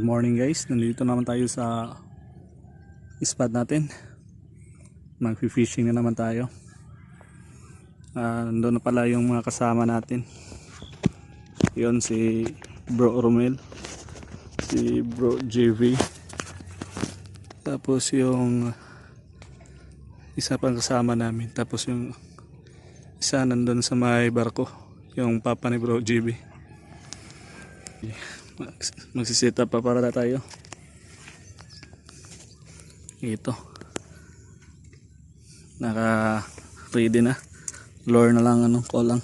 Good morning guys, nandito naman tayo sa spot natin. Mag-fishing na naman tayo. Nandun na pala yung mga kasama natin. Yun si Bro Romel, si Bro JV, tapos yung isa pang kasama namin, tapos yung isa nandun sa may barko, yung papa ni Bro JV. Magsiset up pa para tayo. Ito, naka ready na, lure na lang, call lang.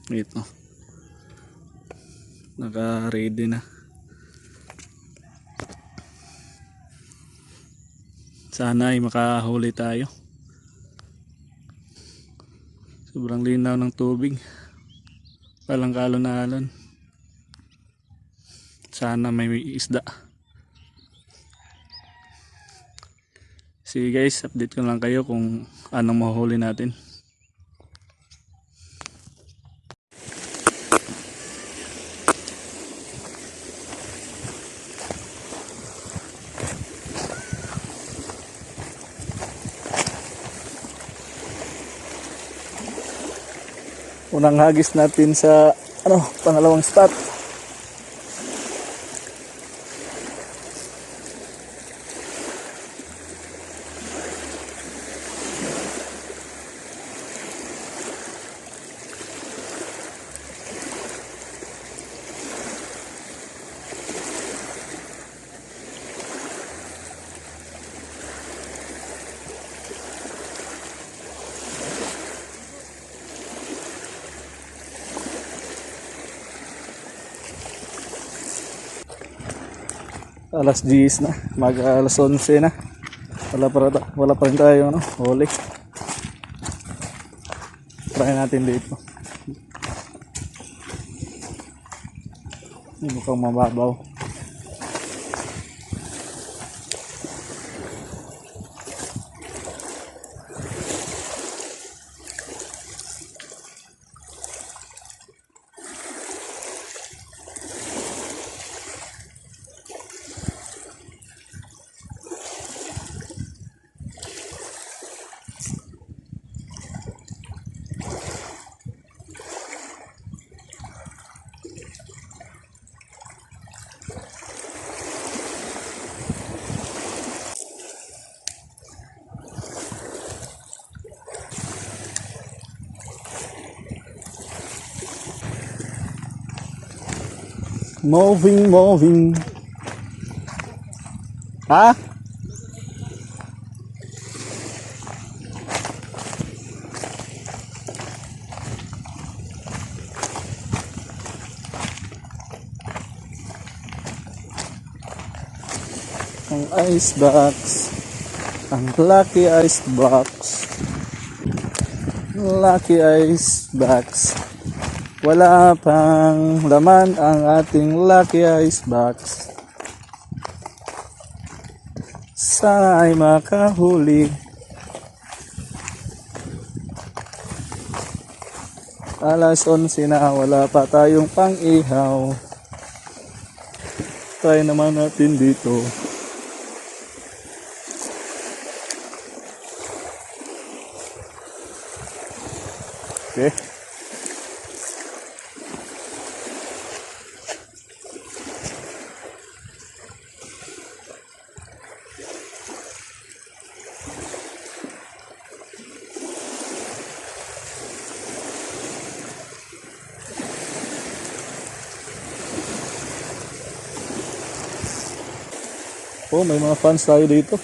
Ito, naka ready na. Sana ay makahuli tayo. Sobrang linaw ng tubig, walang kalon-alon. Sana may isda. Sige guys, update ko lang kayo kung anong mahuhuli natin. Unang hagis natin sa pangalawang spot. Alas 10 na, alas 11 na. Wala pa rin tayo huli. Try natin dito. Mukhang mababaw. Moving. Ha? Ang ice box, ang lucky ice box, wala pang laman ang ating lucky ice box. Sana ay makahuli. Alas 11 na, wala pa tayong pang-ihaw. Try naman natin dito. Okay. Oh, may mga fans tayo dito.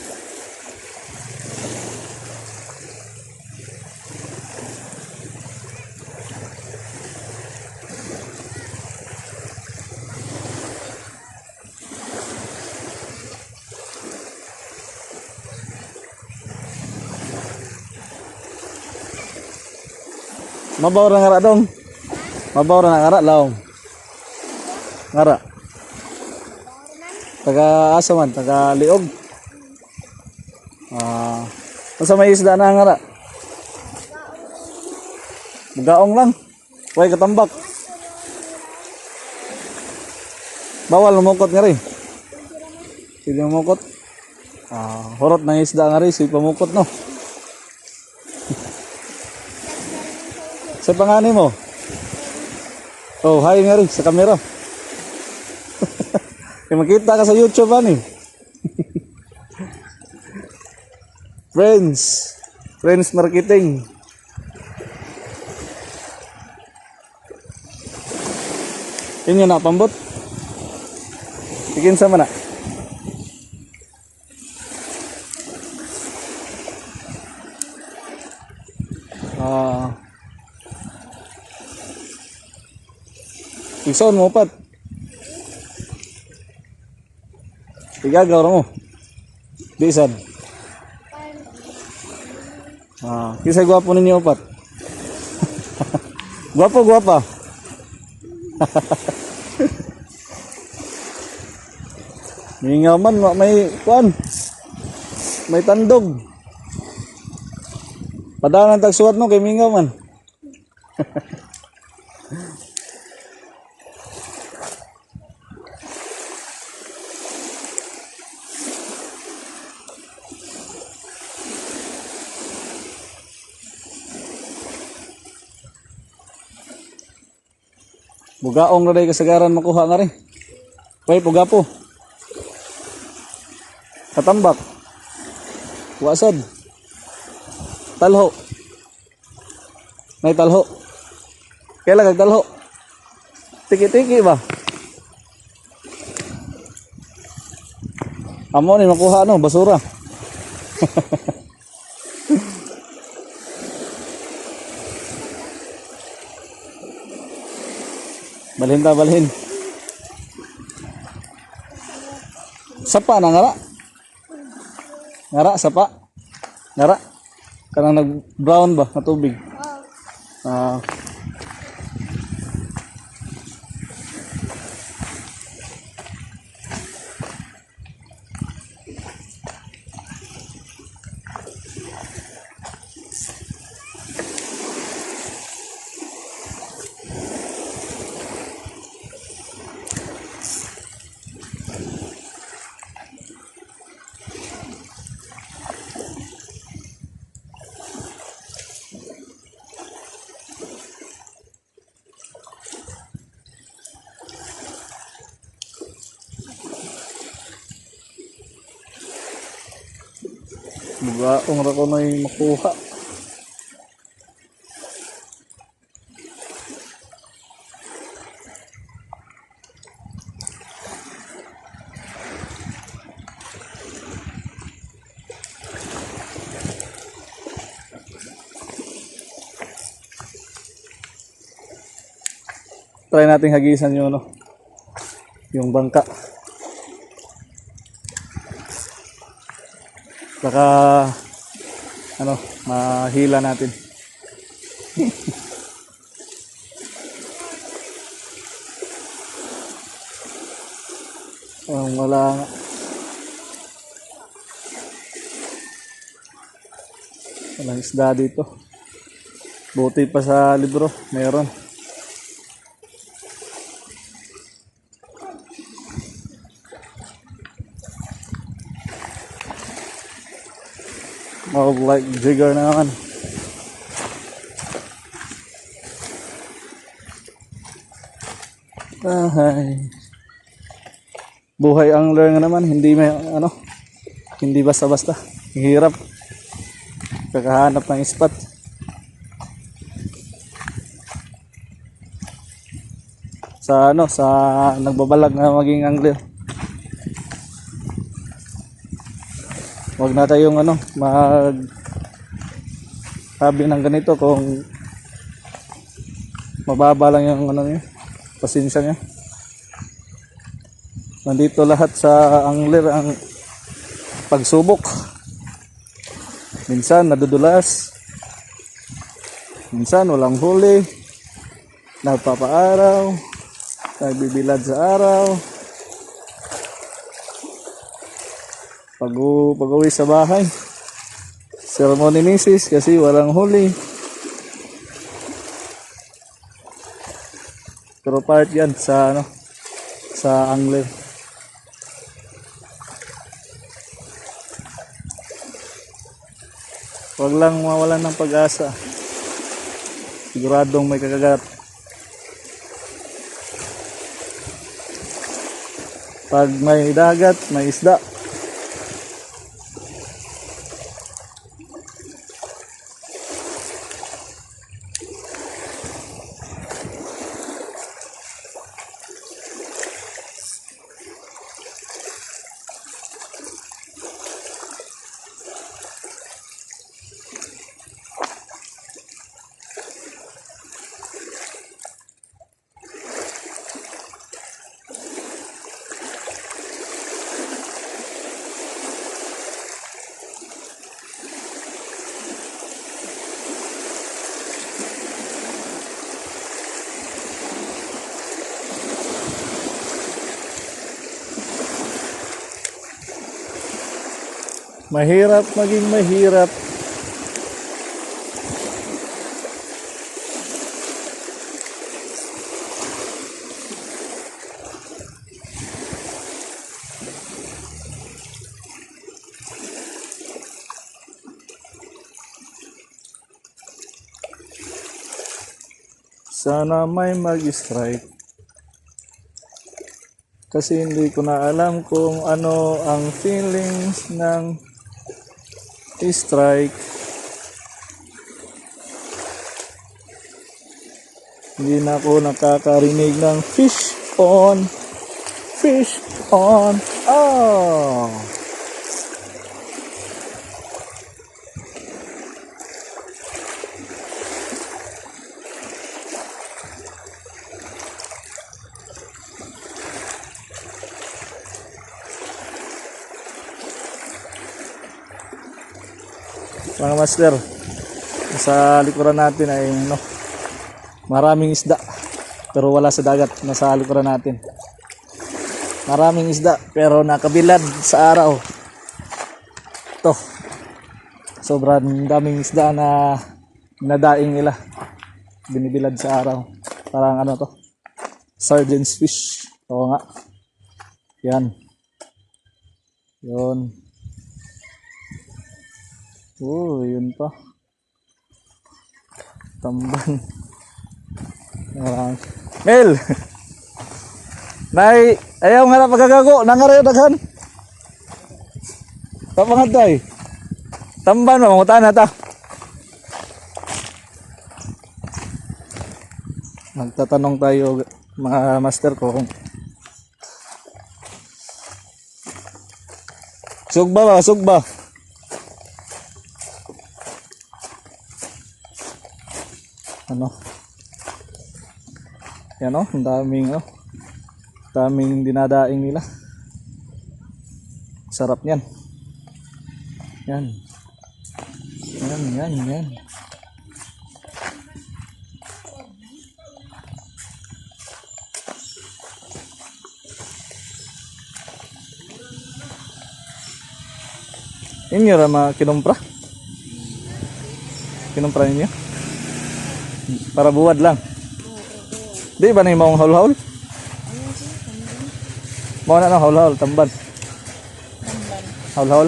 Mabaw ra ngara dong. Mabaw ra ngara laong. Ngara. Taga asa man, taga Liog. Sa may isda na ngara. Gaong lang. Way katambak. Bawal lumukot nga rin. Hindi lumukot. Horot na isda nga rin. Si pamukot no. Sa pangani mo? Oh, hi nga rin sa camera. Kaya makita ka sa YouTube ani. Friends marketing. Inyo na pambot. Bikin sama na. Ikson mo pat. Igagaw mo. Di sad. Kisay gwapo ninyo pat. Gwapa. Mingaw man, may kuan. May tandog. Padaan ang tagsuwat no kay mingaw man. Bugaong na day kasagaran makuha nga rin. Pwede pugapo. Katambak. Wasad. Talho. May talho. Kailan kag talho? Tiki-tiki ba? Amo ni makuha no, basura. Balhin. Sapa na ngara. Ngara sapa. Ngara. Kanang nag-brown ba na tubig. Bugaong ra ko na yung makuha. Try natin hagisan yung ano, yung bangka. Baka ano, mahila natin. Wala nga. Walang isda dito. Buti pa sa libro, meron. Like jigger na naman. Buhay angler nga naman, hindi may ano, hindi basta-basta. Hirap kakahanap ng spot. Sa ano, sa nagbabalag na maging angler. Wag na tayong ano, sabi ng ganito kung mababa lang yung ano niya, pasensya niya. Nandito lahat sa angler ang pagsubok. Minsan nadudulas, minsan walang huli, nagpapaaraw, nagbibilad sa araw. Pag-uwi sa bahay, ceremony misis kasi walang huli. Pero part yan sa ano, sa angler. Huwag lang mawalan ng pag-asa. Siguradong may kakagat. Pag may dagat, may isda. Mahirap maging mahirap. Sana may mag-strike. Kasi hindi ko na alam kung ano ang feelings ng strike. Hindi na ako nakakarinig ng fish on. Fish on. Oh! Mga master, sa likuran natin ay maraming isda pero wala sa dagat. Nasa likuran natin maraming isda pero nakabilad sa araw. Ito, sobrang daming isda na nadaing nila, binibilad sa araw. Parang to, sardines fish. Oo nga, yan, yun. Yun pa. Tamban. Mel! Nay, ayaw nga na pagkagago. Nangarayo daghan. Tapangatay. Tamban mo, mangutaan na ta. Nagtatanong tayo mga master ko kung sugba ba? Sugba. Yan ang daming dinadaing nila. Sarap niyan. Yan. Inyo ra mga kinumpra? Kinumpra ninyo? Para buwad lang. Di ba na yung mga haul-haul? Mau na haul-haul, tamban. Haul-haul?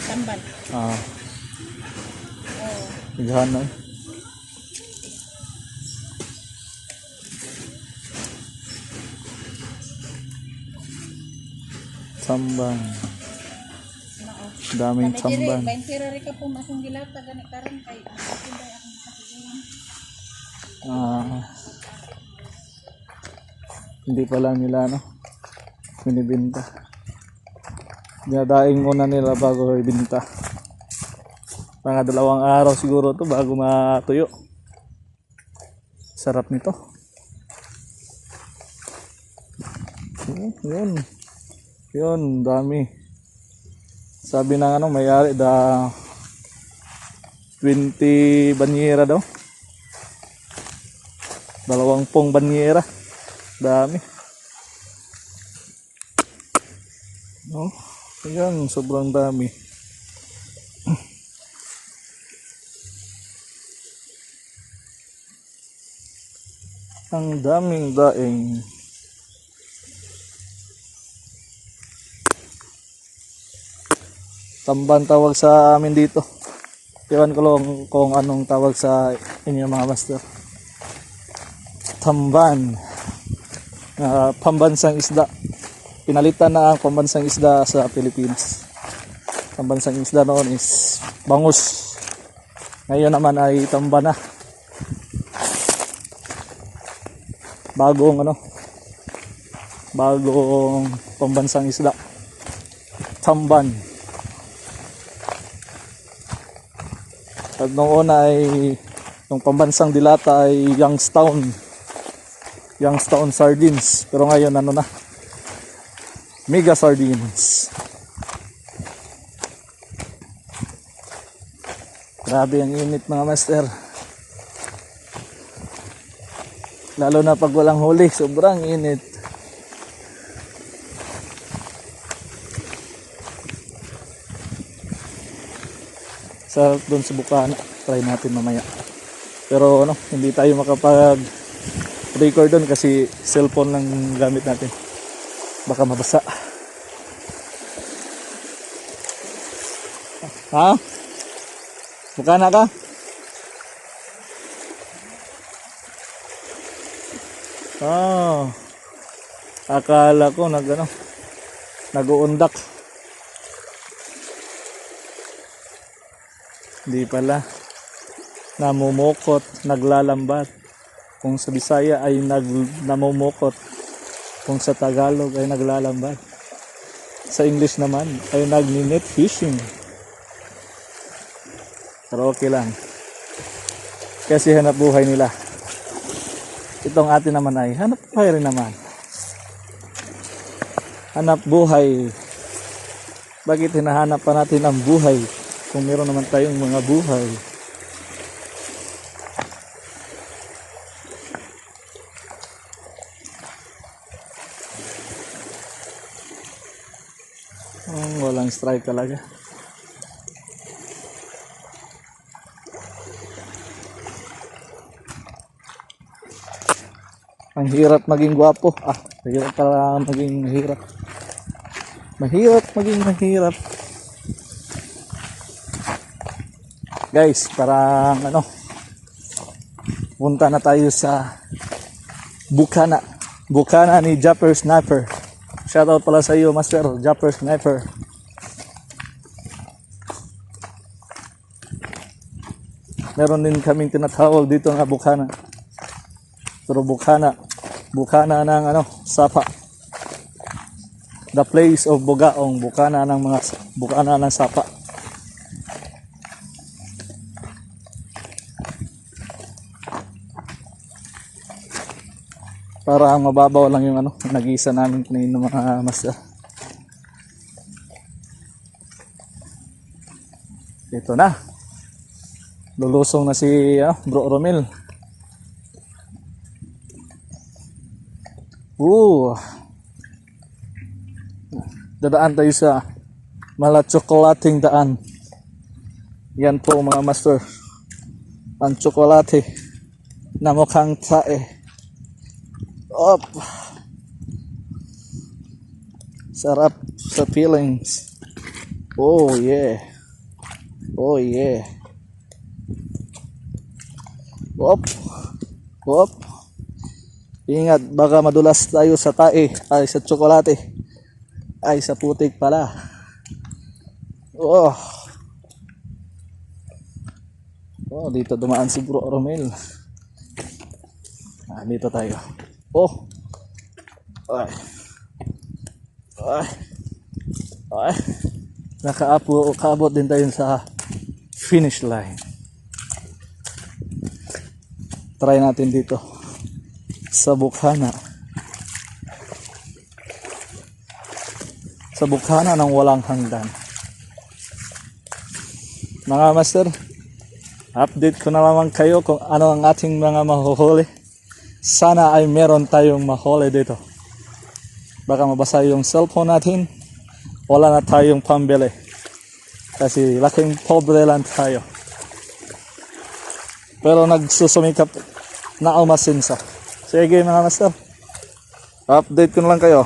Tamban. Ah. Igahan na. Tamban. Daming tamban. Ka po masong gilata gani karon kay hindi pala nila binibinta. Dinadaing muna nila bago ibinta. Mga 2 araw siguro to bago matuyo. Sarap nito. Yun, dami. Sabi ng may-ari 20 banyera daw. 20 banyera. Dami. Ayan, sobrang dami. Ang daming daing. Tamban tawag sa amin dito. Iwan ko lang kung anong tawag sa inyo mga master. Tamban. Pambansang isda. Pinalitan na ang pambansang isda sa Pilipinas. Pambansang isda noon is bangus. Ngayon naman ay tamban na. Bagong pambansang isda. Tamban. At noong una ay yung pambansang dilata ay Youngstown sardines. Pero ngayon na? Mega sardines. Grabe ang init mga master. Lalo na pag walang huli, sobrang init. Sarap doon sa Bukana. Try natin mamaya. Pero hindi tayo makapag-record doon kasi cellphone lang gamit natin. Baka mabasa. Ha? Bukana ka? Oh. Akala ko nag-uundak. Hindi pala. Namumukot, naglalambat. Kung sa Bisaya ay namumukot. Kung sa Tagalog ay naglalambat. Sa English naman ay nagni-net fishing. Pero okay lang. Kasi hanap buhay nila. Itong atin naman ay hanap buhay rin naman. Hanap buhay. Bakit hinahanap pa natin ang buhay? Kung meron naman tayong mga buhay. Walang strike talaga. Ang hirap maging gwapo. Mahirap pala maging mahirap. Mahirap maging mahirap. Guys, parang punta na tayo sa Bukana. Bukana ni Japper Sniper. Shoutout pala sa iyo, Master Japper Sniper. Meron din kaming tinatawag dito na Bukana. Pero Bukana ng Sapa. The place of Bugaong, Bukana ng Sapa. Para mababaw lang yung nag-iisa namin kanina mga master. Ito na. Lulusong na si Bro Romel. Dadaan tayo sa malatsokolating daan. Yan po mga master. Ang tsokolate na mukhang tae. Up. Sarap sa feelings. Oh yeah. Oh yeah. Up. Up. Ingat, baka madulas tayo sa tae. Ay, sa tsokolate. Ay, sa putik pala. Oh. Oh, dito dumaan si Bro Romel. Dito tayo. Oh. Ay. Ay. Ay. Nakaabot din tayo sa finish line. Try natin dito sa Bukana. Sa Bukana ng walang hanggan. Mga master, update ko na lamang kayo kung ano ang ating mga mahuhuli. Sana ay meron tayong mahuli dito. Baka mabasa yung cellphone natin. Wala na tayong pambili. Kasi laking pobre lang tayo. Pero nagsusumikap na umasinsa. Sige mga master. Update ko na lang kayo.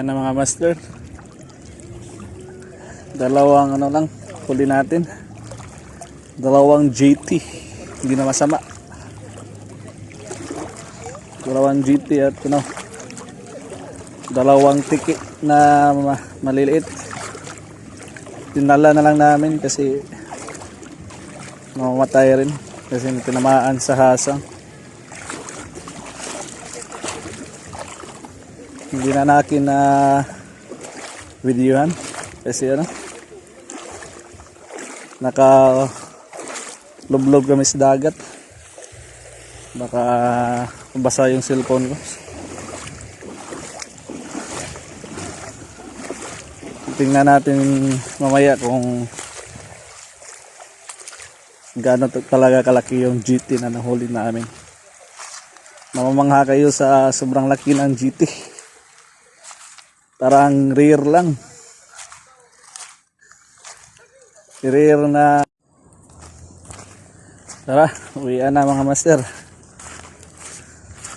Ayan na mga master. Dalawang ano lang, huli natin. Dalawang GT. Hindi na masama. Dalawang GT at ano, dalawang tiki na maliliit. Tinala na lang namin kasi mamamatay rin kasi tinamaan sa hasang. Hindi na nakin na videohan kasi ano, naka lublob kami sa dagat, baka basa yung cellphone ko. Tingnan natin mamaya kung gaano talaga kalaki yung GT na nahuli namin. Mamamangha kayo sa sobrang laki ng GT. Parang rare lang. Rare na. Tara, uwian na mga master.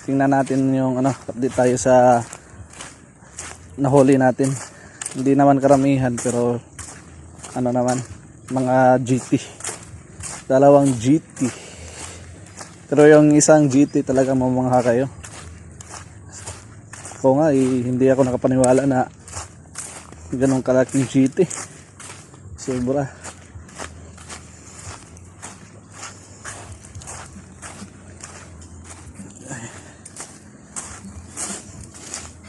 Tingnan natin yung ano, update tayo sa nahuli natin. Hindi naman karamihan pero ano naman, mga GT. Dalawang GT. Pero yung isang GT talaga mamangha kayo. Ako nga hindi ako nakapaniwala na ganun kalaking GT. Sobra.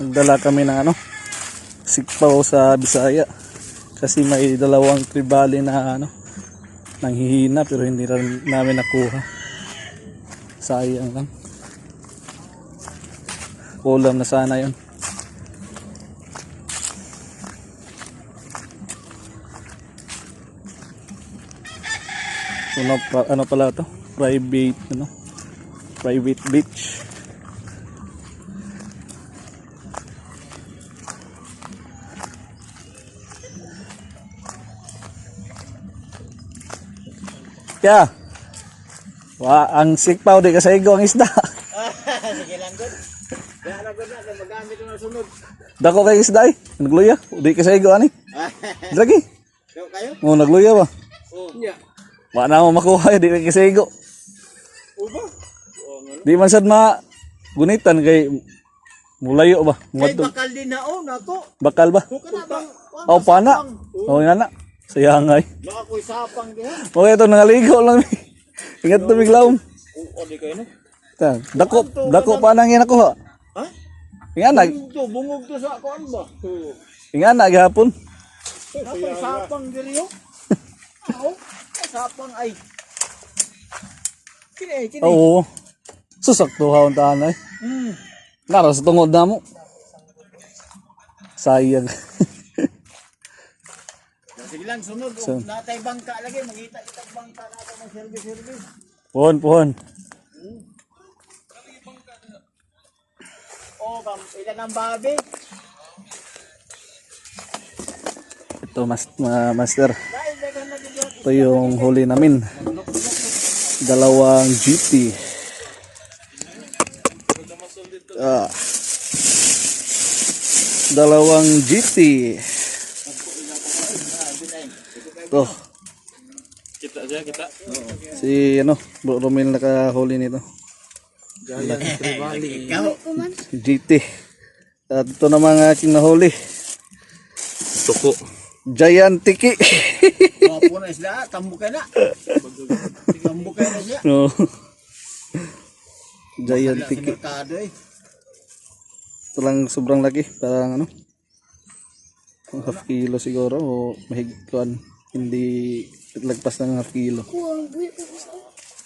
Nagdala kami ng ano, sikpaw sa Bisaya kasi may dalawang tribali na ano, nanghihina pero hindi rin namin nakuha. Sayang lang. Ulam na sana yun. Ano pala to? Private beach. Kaya, ang sikpaw di kasaigo ang isda. Sige lang good. Kaya na good na, magamit ko na sunod. Dako kay isda eh. Nagluya. Di kasaigo ani. Lagi. Kayo? Nagluya ba? Oo. Yeah. Wa na mo makuha di kay kasaigo. Uba? Di man sad gunitan kay mulayo ba? Kay Ngadto. bakal din na nako. Bakal ba? Buka na bang? Aw pana. Oh nga na. Sayangay. Na ako'y sapang diha. Okay ito nangaligo lang. Ingat to biglaom. Oo, di kayo no? Dako pa nang ako ha. Ha? Inganag, Bungog to sa kuan ba? inganag gihapon. Ako'y sapang diri yo. Oo. Sapang ay. Kini. Oo. Susakto ha untaan ay. Naro sa tungod na mo. Sayang. Sige lang sunod. So- Natay bangka lagi magita itag bangka nato ng service. Puhon. Oh, ilan ang babi? Ito master. Ito yung huli namin. Dalawang GT. Dalawang GT. Ito. Kita. Si Bro Romel nakahuli nito. Ikaw. GT. At ito naman ang aking nahuli. Tuko. Giant tiki. Wapo na isda, tambukay na. Tambukay na siya. No. Giant Sa tiki. merkado eh. Ito lang sobrang laki. Parang half kilo siguro o mahigkuan. Hindi lagpas ng half kilo.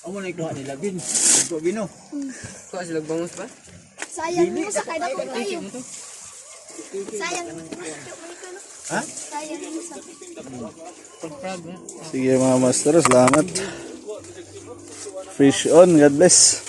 Amo na ikuha nila bin. Ito bino. Kuha sila bangus ba? Sayang mo sa kaya ko kayo. Sayang mo. Ha? Sayang mo sa. Sige mga master, salamat. Fish on, God bless.